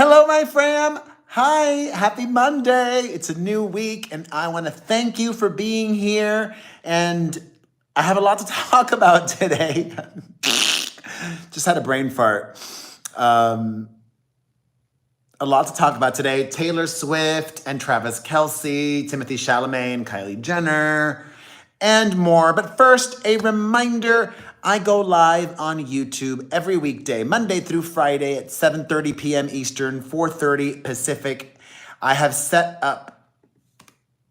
Hello, my fam. Hi, happy Monday. It's a new week, and I want to thank you for being here. And I have a lot to talk about today. Just had a brain fart. A lot to talk about today. Taylor Swift and Travis Kelce, Timothee Chalamet and Kylie Jenner, and more. But first, a reminder, I go live on YouTube every weekday, Monday through Friday at 7:30 p.m. Eastern, 4:30 Pacific. I have set up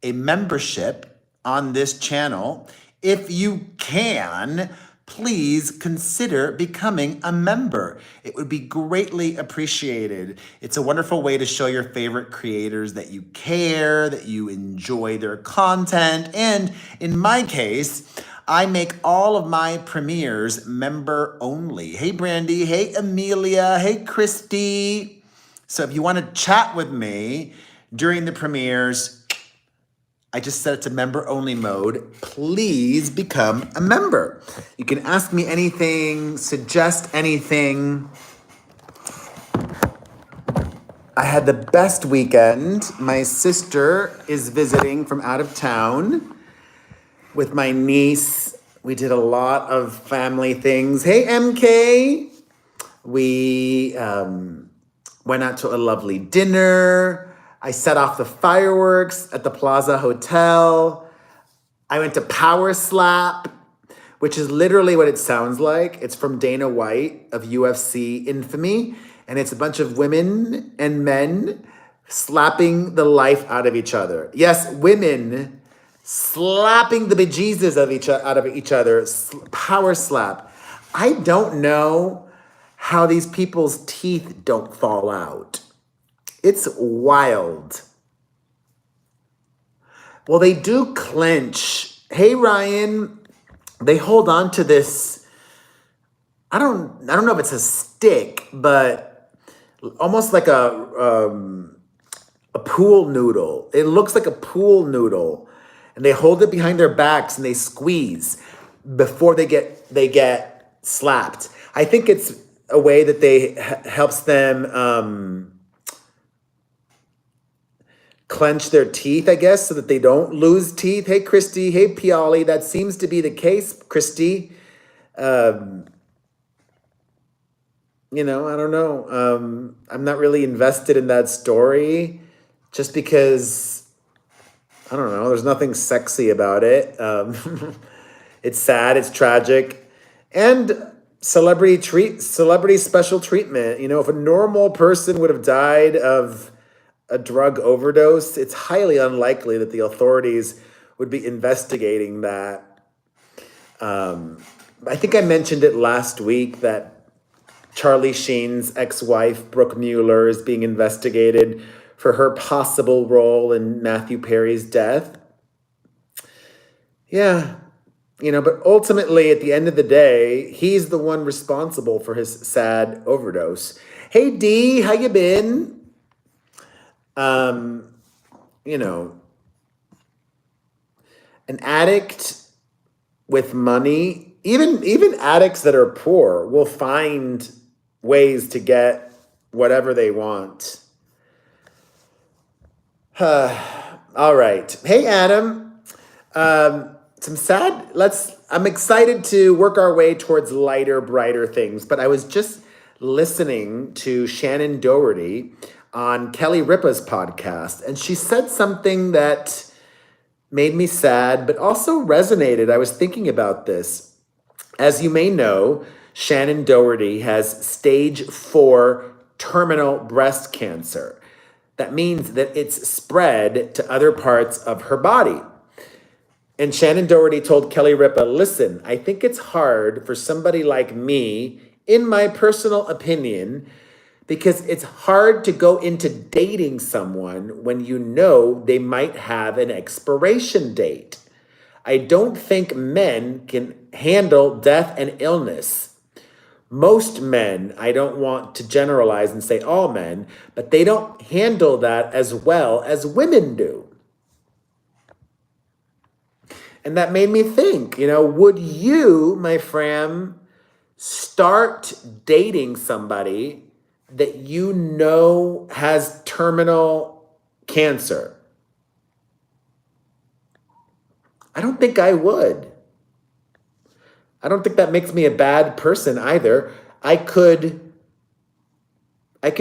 a membership on this channel. If you can, please consider becoming a member. It would be greatly appreciated. It's a wonderful way to show your favorite creators that you care, that you enjoy their content. And in my case, I make all of my premieres member only. Hey, Brandy. Hey, Amelia. Hey, Christy. So if you want to chat with me during the premieres, I just set it to member only mode. Please become a member. You can ask me anything, suggest anything. I had the best weekend. My sister is visiting from out of town with my niece. We did a lot of family things. Hey, MK. We went out to a lovely dinner. I set off the fireworks at the Plaza Hotel. I went to Power Slap, which is literally what it sounds like. It's from Dana White of UFC infamy. And it's a bunch of women and men slapping the life out of each other. Yes, women slapping the bejesus out of each other. Power slap. I don't know how these people's teeth don't fall out. It's wild. Well, they do clench. Hey, Ryan, they hold on to this. I don't know if it's a stick, but almost like a pool noodle. It looks like a pool noodle, and they hold it behind their backs and they squeeze before they get slapped. I think it's a way that they helps them clench their teeth, I guess, so that they don't lose teeth. Hey, Christy. Hey, Piali. That seems to be the case, Christy. I don't know. I'm not really invested in that story just because, I don't know, there's nothing sexy about it. It's sad, it's tragic. And celebrity special treatment. If a normal person would have died of a drug overdose, it's highly unlikely that the authorities would be investigating that. I think I mentioned it last week that Charlie Sheen's ex-wife, Brooke Mueller, is being investigated for her possible role in Matthew Perry's death. Yeah, but ultimately, at the end of the day, he's the one responsible for his sad overdose. Hey, Dee, how you been? An addict with money, even addicts that are poor will find ways to get whatever they want. All right. Hey, Adam. I'm excited to work our way towards lighter, brighter things, but I was just listening to Shannon Doherty on Kelly Ripa's podcast, and she said something that made me sad, but also resonated. I was thinking about this. As you may know, Shannon Doherty has stage 4 terminal breast cancer. That means that it's spread to other parts of her body. And Shannon Doherty told Kelly Ripa, listen, I think it's hard for somebody like me, in my personal opinion, because it's hard to go into dating someone when you know they might have an expiration date. I don't think men can handle death and illness. Most men, I don't want to generalize and say all men, but they don't handle that as well as women do. And that made me think, would you, my friend, start dating somebody that you know has terminal cancer? I don't think I would. I don't think that makes me a bad person either. I could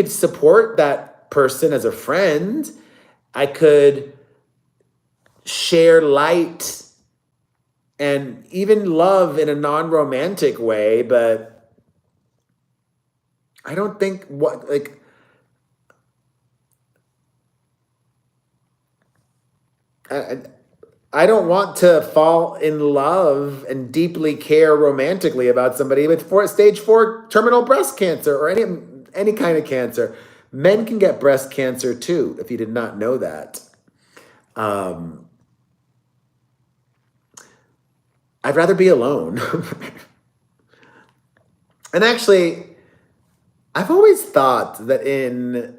support that person as a friend. I could share light and even love in a non-romantic way, but I don't think I, I don't want to fall in love and deeply care romantically about somebody with stage 4 terminal breast cancer or any kind of cancer. Men can get breast cancer too, if you did not know that. I'd rather be alone. And actually, I've always thought that in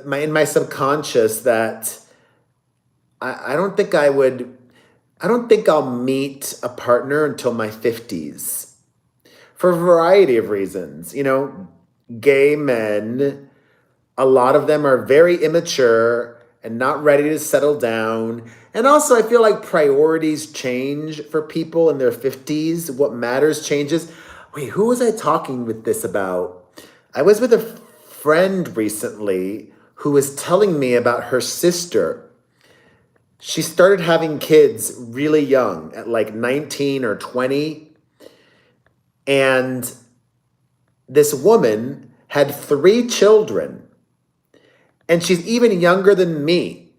my subconscious that I don't think I don't think I'll meet a partner until my 50s for a variety of reasons. You know, gay men, a lot of them are very immature and not ready to settle down. And also, I feel like priorities change for people in their 50s. What matters changes. Wait, who was I talking with this about? I was with a friend recently who was telling me about her sister. She started having kids really young, at like 19 or 20. And this woman had 3 children. And she's even younger than me.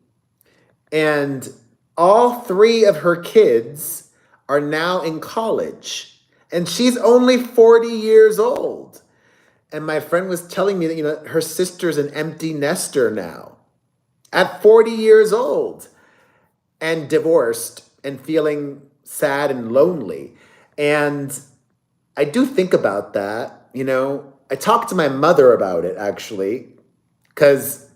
And all 3 of her kids are now in college. And she's only 40 years old. And my friend was telling me that, you know, her sister's an empty nester now at 40 years old and divorced and feeling sad and lonely. And I do think about that, you know. I talked to my mother about it, actually, because,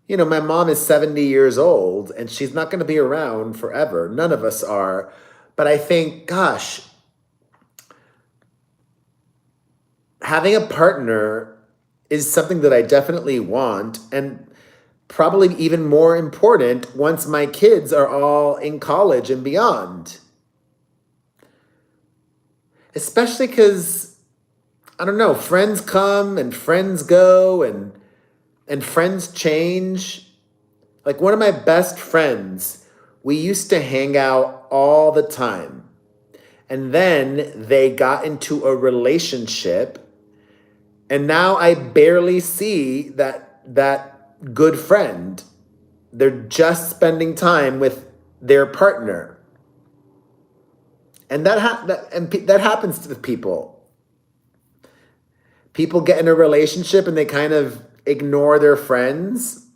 you know, my mom is 70 years old and she's not going to be around forever. None of us are. But I think, gosh, having a partner is something that I definitely want, and probably even more important once my kids are all in college and beyond. Especially because, I don't know, friends come and friends go and friends change. Like one of my best friends, we used to hang out all the time. And then they got into a relationship. And now I barely see that good friend. They're just spending time with their partner. And that happens to people. People get in a relationship and they kind of ignore their friends.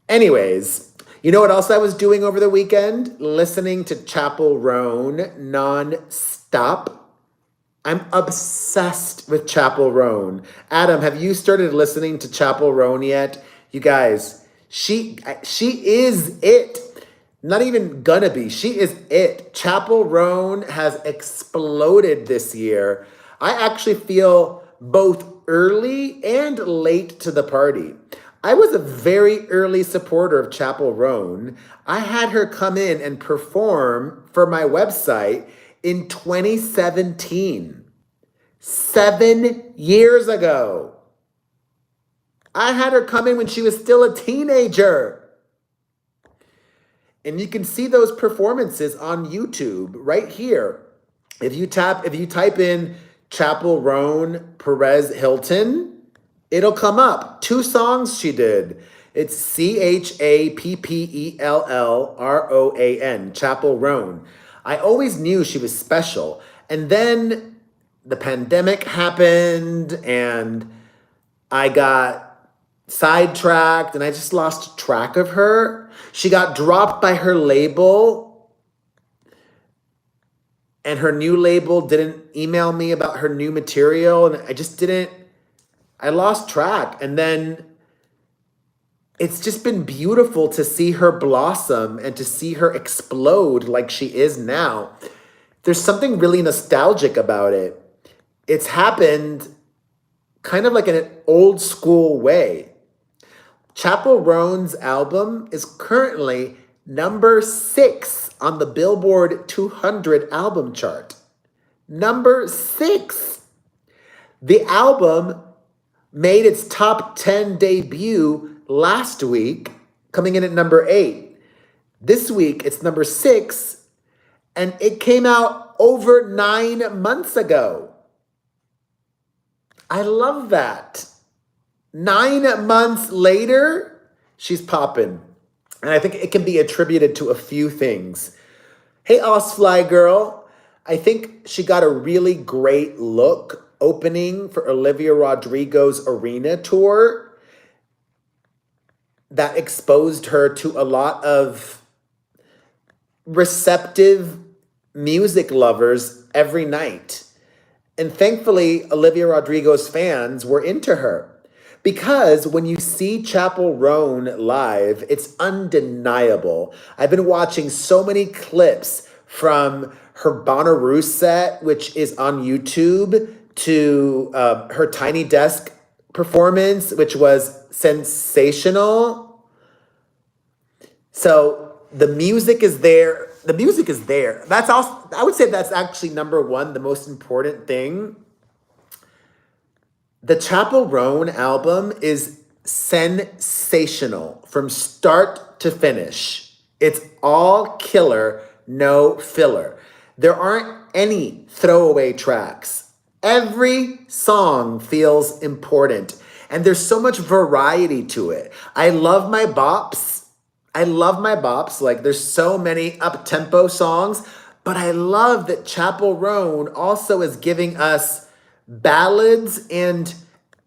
Anyways, you know what else I was doing over the weekend? Listening to Chappell Roan non-stop. I'm obsessed with Chappell Roan. Adam, have you started listening to Chappell Roan yet? You guys, she is it. Not even gonna be. She is it. Chappell Roan has exploded this year. I actually feel both early and late to the party. I was a very early supporter of Chappell Roan. I had her come in and perform for my website in 2017. 7 years ago. I had her come in when she was still a teenager. And you can see those performances on YouTube right here. If you type in Chappell Roan Perez Hilton, it'll come up. 2 songs she did. It's ChappellRoan, Chappell Roan. I always knew she was special. And then the pandemic happened and I got sidetracked and I just lost track of her. She got dropped by her label and her new label didn't email me about her new material, and I lost track. And then it's just been beautiful to see her blossom and to see her explode like she is now. there's something really nostalgic about it. It's happened kind of like in an old school way. Chappell Roan's album is currently number 6 on the Billboard 200 album chart. Number 6. The album made its top 10 debut last week, coming in at number 8. This week, it's number 6, and it came out over 9 months ago. I love that. 9 months later, she's popping. And I think it can be attributed to a few things. Hey, Osfly girl. I think she got a really great look opening for Olivia Rodrigo's arena tour that exposed her to a lot of receptive music lovers every night. And thankfully, Olivia Rodrigo's fans were into her. Because when you see Chappell Roan live, it's undeniable. I've been watching so many clips from her Bonnaroo set, which is on YouTube, to her Tiny Desk performance, which was sensational. So the music is there. The music is there. That's also, I would say that's actually number one, the most important thing. The Chappell Roan album is sensational from start to finish. It's all killer, no filler. There aren't any throwaway tracks. Every song feels important, and there's so much variety to it. I love my bops. Like, there's so many up-tempo songs, but I love that Chappell Roan also is giving us ballads and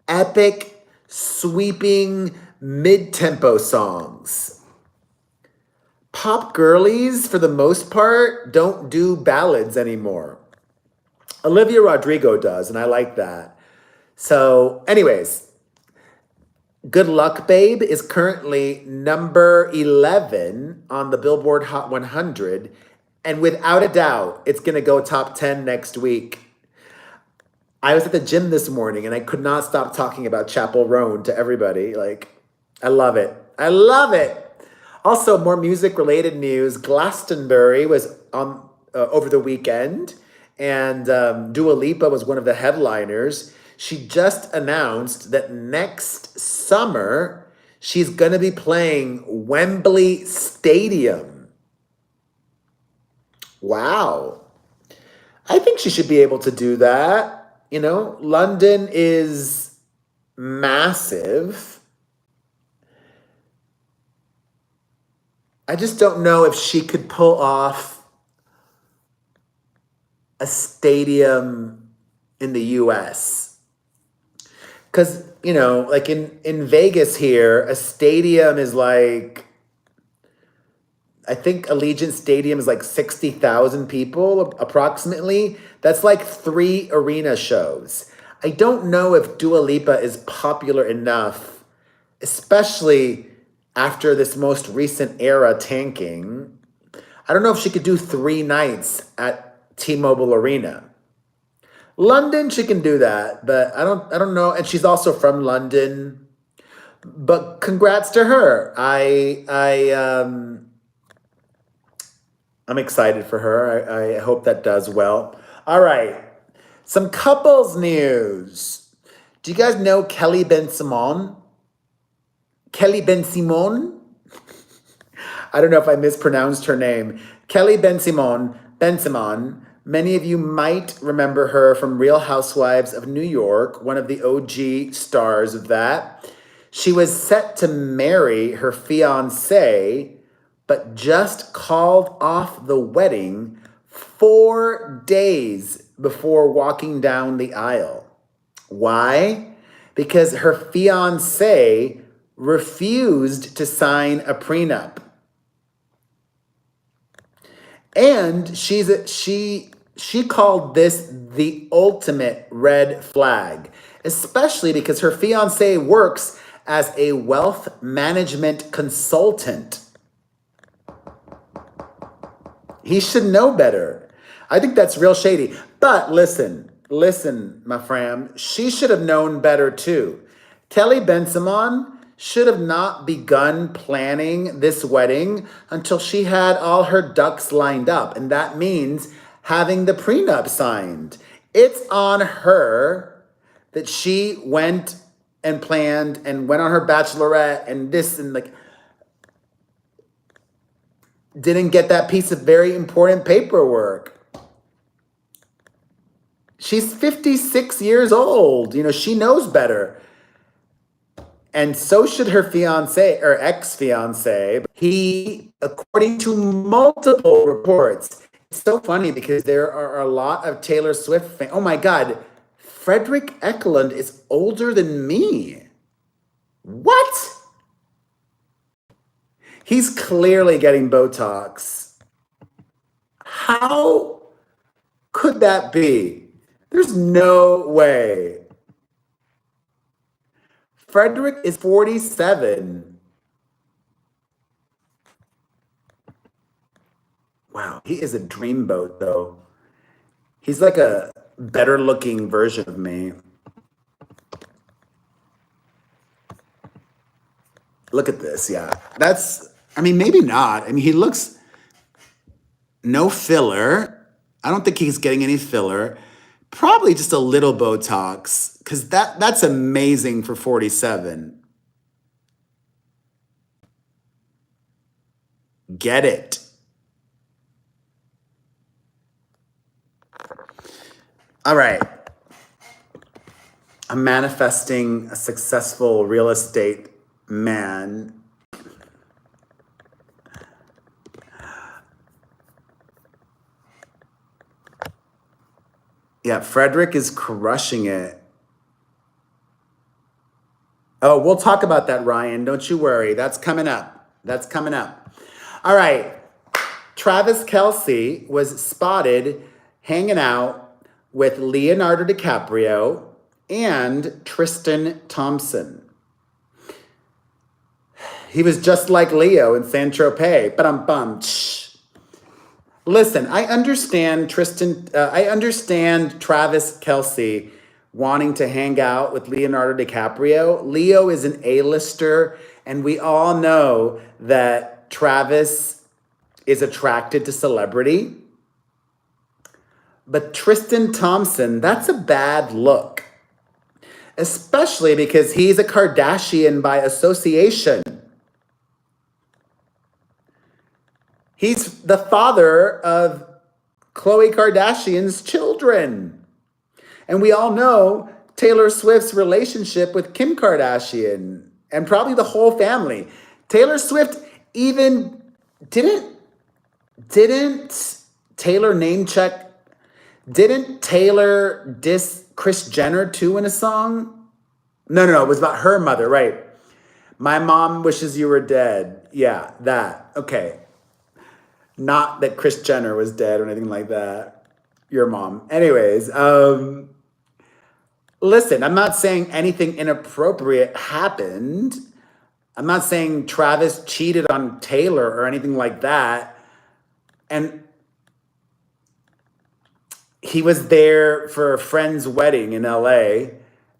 epic, sweeping, mid-tempo songs. Pop girlies, for the most part, don't do ballads anymore. Olivia Rodrigo does, and I like that. So, anyways, Good Luck Babe is currently number 11 on the Billboard Hot 100, and without a doubt, it's going to go top 10 next week. I was at the gym this morning and I could not stop talking about Chappell Roan to everybody. Like, I love it. I love it. Also, more music-related news. Glastonbury was on over the weekend, and Dua Lipa was one of the headliners. She just announced that next summer, she's going to be playing Wembley Stadium. Wow. I think she should be able to do that. You know, London is massive. I just don't know if she could pull off a stadium in the US. Because, you know, like in Vegas here, a stadium is like, I think Allegiant Stadium is like 60,000 people approximately. That's like 3 arena shows. I don't know if Dua Lipa is popular enough, especially after this most recent era tanking. I don't know if she could do 3 nights at T-Mobile Arena. London, she can do that, but I don't know. And she's also from London. But congrats to her. I'm excited for her. I hope that does well. All right. Some couples news. Do you guys know Kelly Ben-Simon? Kelly Ben-Simon? I don't know if I mispronounced her name. Kelly Ben-Simon. Many of you might remember her from Real Housewives of New York, one of the OG stars of that. She was set to marry her fiancé, but just called off the wedding 4 days before walking down the aisle. Why? Because her fiancé refused to sign a prenup. And she called this the ultimate red flag, especially because her fiancé works as a wealth management consultant. He should know better. I think that's real shady. But listen, my friend, she should have known better too. Kelly Bensimon should have not begun planning this wedding until she had all her ducks lined up. And that means having the prenup signed. It's on her that she went and planned and went on her bachelorette and this and like didn't get that piece of very important paperwork. She's 56 years old. You know, she knows better. And so should her fiance or ex-fiance. He, according to multiple reports, it's so funny because there are a lot of Taylor Swift fans. Oh my God, Frederick Eklund is older than me. What? He's clearly getting Botox. How could that be? There's no way. Frederick is 47. Wow, he is a dreamboat, though. He's like a better looking version of me. Look at this, yeah. I mean, maybe not. I mean, he looks no filler. I don't think he's getting any filler. Probably just a little Botox, because that's amazing for 47. Get it. All right. I'm manifesting a successful real estate man. Yeah, Frederick is crushing it. Oh, we'll talk about that, Ryan. Don't you worry. That's coming up. That's coming up. All right. Travis Kelce was spotted hanging out with Leonardo DiCaprio and Tristan Thompson. He was just like Leo in Saint-Tropez. Ba-dum-bum. Listen, I understand Travis Kelce wanting to hang out with Leonardo DiCaprio. Leo is an A-lister, and we all know that Travis is attracted to celebrity. But Tristan Thompson, that's a bad look, especially because he's a Kardashian by association. He's the father of Khloe Kardashian's children. And we all know Taylor Swift's relationship with Kim Kardashian and probably the whole family. Taylor Swift even didn't Taylor name check, didn't Taylor diss Kris Jenner too in a song? No, it was about her mother, right? My mom wishes you were dead. Yeah, that. Okay. Not that Kris Jenner was dead or anything like that. Your mom. Anyways, listen, I'm not saying anything inappropriate happened. I'm not saying Travis cheated on Taylor or anything like that. And he was there for a friend's wedding in LA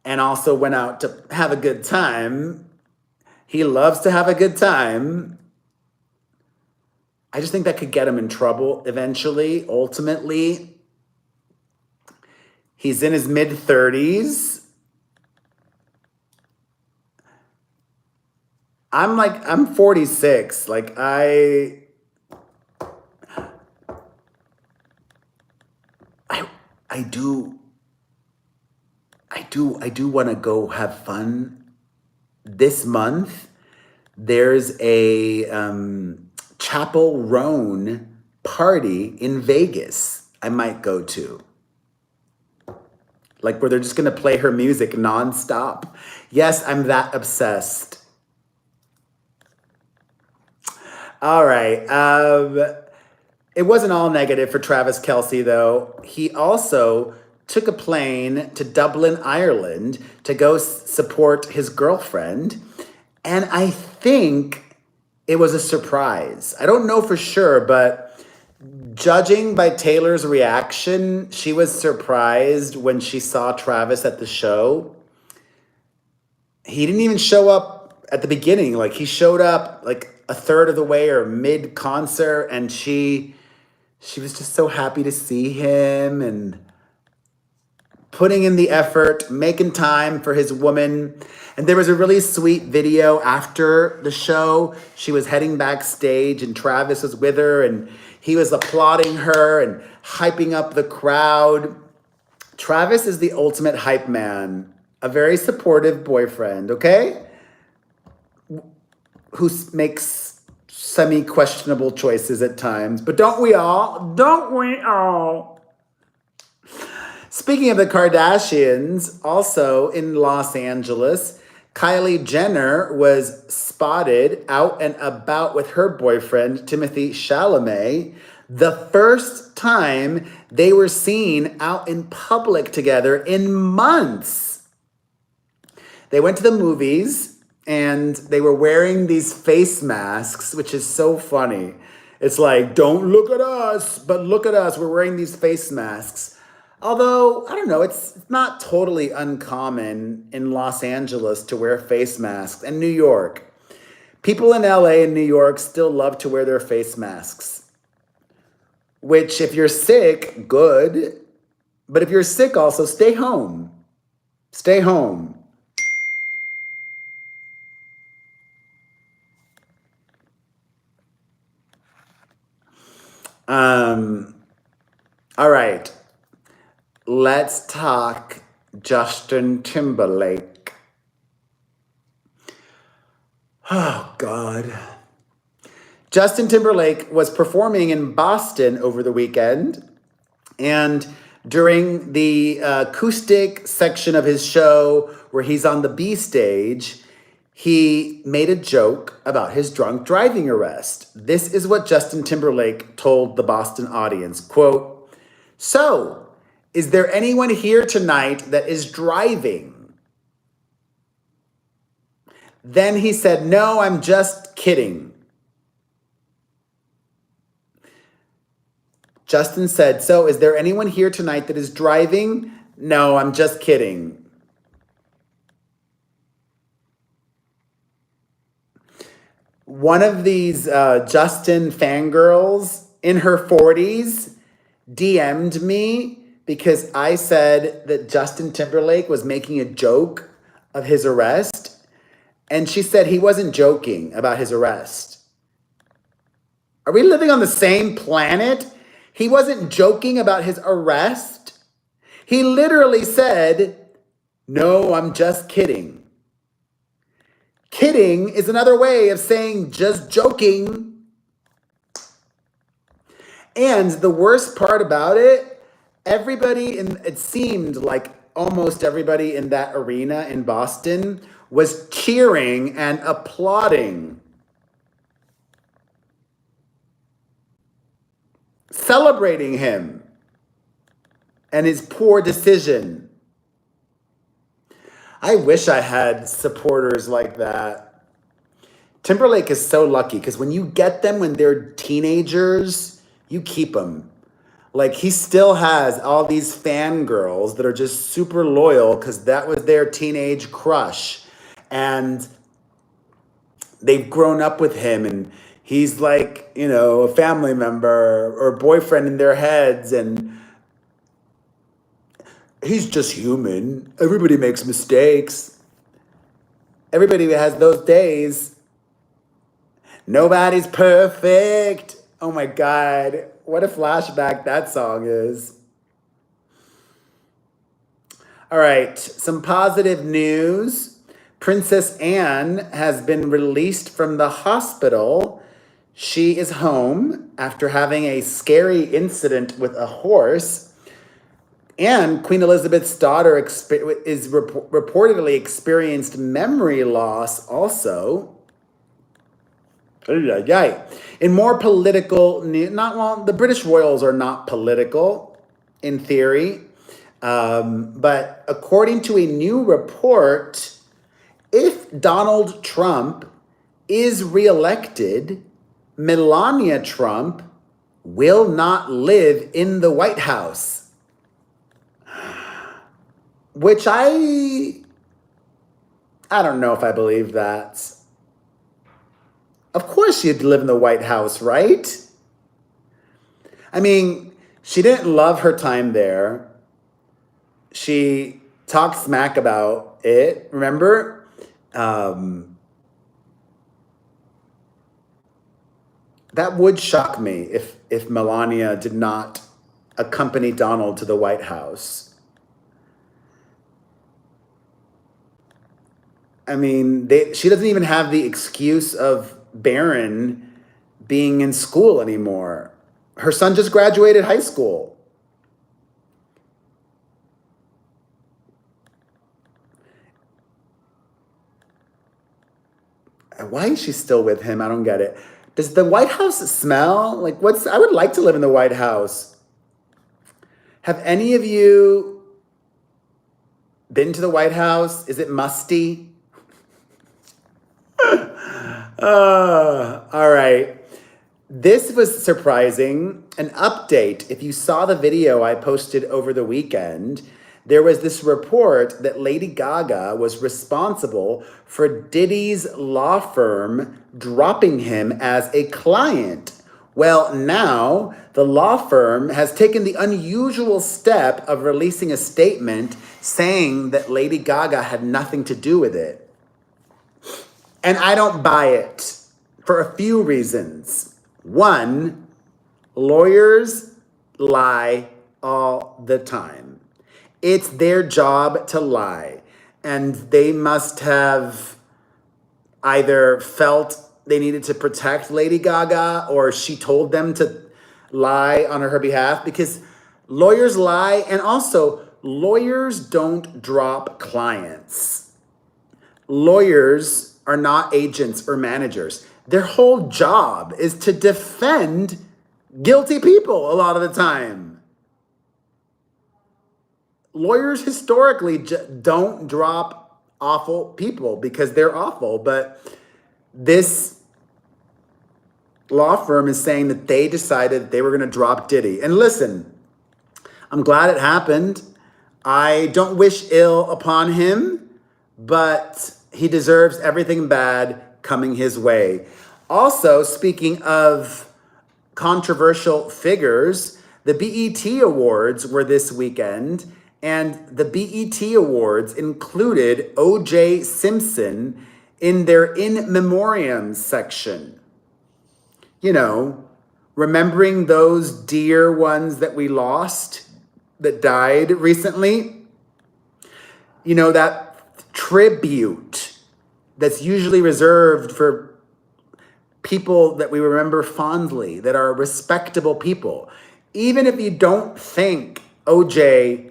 and also went out to have a good time. He loves to have a good time. I just think that could get him in trouble eventually, ultimately. He's in his mid-30s. I'm 46. Like, I do want to go have fun. This month, there's a Chappell Roan party in Vegas I might go to. Like, where they're just going to play her music nonstop. Yes, I'm that obsessed. All right. It wasn't all negative for Travis Kelce, though. He also took a plane to Dublin, Ireland to go support his girlfriend. And I think it was a surprise. I don't know for sure, but Judging by Taylor's reaction, she was surprised when she saw Travis at the show. He didn't even show up at the beginning. Like, he showed up like a third of the way or mid-concert, and she was just so happy to see him and putting in the effort, making time for his woman. And there was a really sweet video after the show. She was heading backstage and Travis was with her and he was applauding her and hyping up the crowd. Travis is the ultimate hype man, a very supportive boyfriend, okay? Who makes semi-questionable choices at times. But don't we all? Don't we all? Speaking of the Kardashians, also in Los Angeles, Kylie Jenner was spotted out and about with her boyfriend, Timothee Chalamet, the first time they were seen out in public together in months. They went to the movies and they were wearing these face masks, which is so funny. It's like, don't look at us, but look at us. We're wearing these face masks. Although, I don't know, it's not totally uncommon in Los Angeles to wear face masks, and New York. People in LA and New York still love to wear their face masks. Which, if you're sick, good. But if you're sick also, stay home. Stay home. All right. Let's talk Justin Timberlake. Oh, God. Justin Timberlake was performing in Boston over the weekend, and during the acoustic section of his show where he's on the B stage, he made a joke about his drunk driving arrest. This is what Justin Timberlake told the Boston audience, quote, "So, is there anyone here tonight that is driving?" Then he said, "No, I'm just kidding." Justin said, "So, is there anyone here tonight that is driving?" "No, I'm just kidding." One of these Justin fangirls in her 40s DM'd me because I said that Justin Timberlake was making a joke of his arrest. And she said he wasn't joking about his arrest. Are we living on the same planet? He wasn't joking about his arrest. He literally said, "No, I'm just kidding." Kidding is another way of saying just joking. And the worst part about it, it seemed like almost everybody in that arena in Boston was cheering and applauding, celebrating him and his poor decision. I wish I had supporters like that. Timberlake is so lucky because when you get them when they're teenagers, you keep them. Like, he still has all these fangirls that are just super loyal because that was their teenage crush. And they've grown up with him and he's like, you know, a family member or boyfriend in their heads. And he's just human. Everybody makes mistakes. Everybody has those days. Nobody's perfect. Oh my God. What a flashback that song is. All right, some positive news. Princess Anne has been released from the hospital. She is home after having a scary incident with a horse. And Queen Elizabeth's daughter is reportedly experienced memory loss also. In more political news, the British royals are not political in theory, but according to a new report, if Donald Trump is reelected, Melania Trump will not live in the White House. Which I don't know if I believe that. Of course she'd live in the White House, right? I mean, she didn't love her time there. She talked smack about it, remember? That would shock me if Melania did not accompany Donald to the White House. I mean, she doesn't even have the excuse of Barron being in school anymore. Her son just graduated high school. Why is she still with him? I don't get it. Does the White House smell? Like, I would like to live in the White House. Have any of you been to the White House? Is it musty? All right. This was surprising. An update. If you saw the video I posted over the weekend, there was this report that Lady Gaga was responsible for Diddy's law firm dropping him as a client. Well, now the law firm has taken the unusual step of releasing a statement saying that Lady Gaga had nothing to do with it. And I don't buy it for a few reasons. One, lawyers lie all the time. It's their job to lie. And they must have either felt they needed to protect Lady Gaga or she told them to lie on her behalf, because lawyers lie, and also lawyers don't drop clients. Lawyers are not agents or managers. Their whole job is to defend guilty people a lot of the time. Lawyers historically don't drop awful people because they're awful, but this law firm is saying that they decided they were going to drop Diddy. And listen, I'm glad it happened. I don't wish ill upon him, but he deserves everything bad coming his way. Also, speaking of controversial figures, the BET Awards were this weekend, and the BET Awards included O.J. Simpson in their In Memoriam section. You know, remembering those dear ones that we lost, that died recently. You know, that tribute that's usually reserved for people that we remember fondly, that are respectable people. Even if you don't think OJ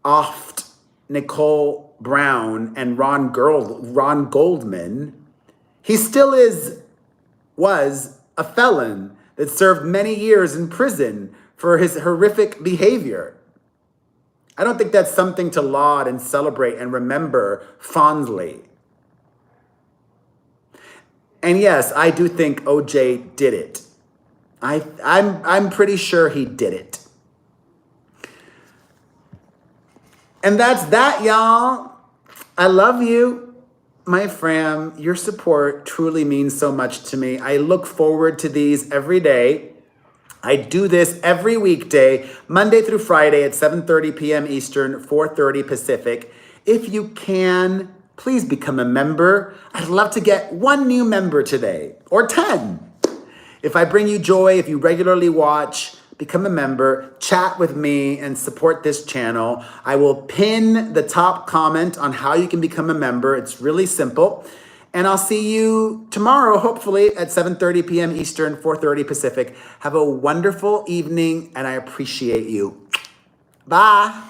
offed Nicole Brown and Ron Goldman, he still was a felon that served many years in prison for his horrific behavior. I don't think that's something to laud and celebrate and remember fondly. And yes, I do think OJ did it. I'm pretty sure he did it. And that's that, y'all. I love you, my fam. Your support truly means so much to me. I look forward to these every day. I do this every weekday, Monday through Friday at 7:30 p.m. Eastern, 4:30 Pacific. If you can, please become a member. I'd love to get one new member today, or 10. If I bring you joy, if you regularly watch, become a member, chat with me, and support this channel. I will pin the top comment on how you can become a member. It's really simple. And I'll see you tomorrow, hopefully, at 7:30 p.m. Eastern, 4:30 Pacific. Have a wonderful evening, and I appreciate you. Bye.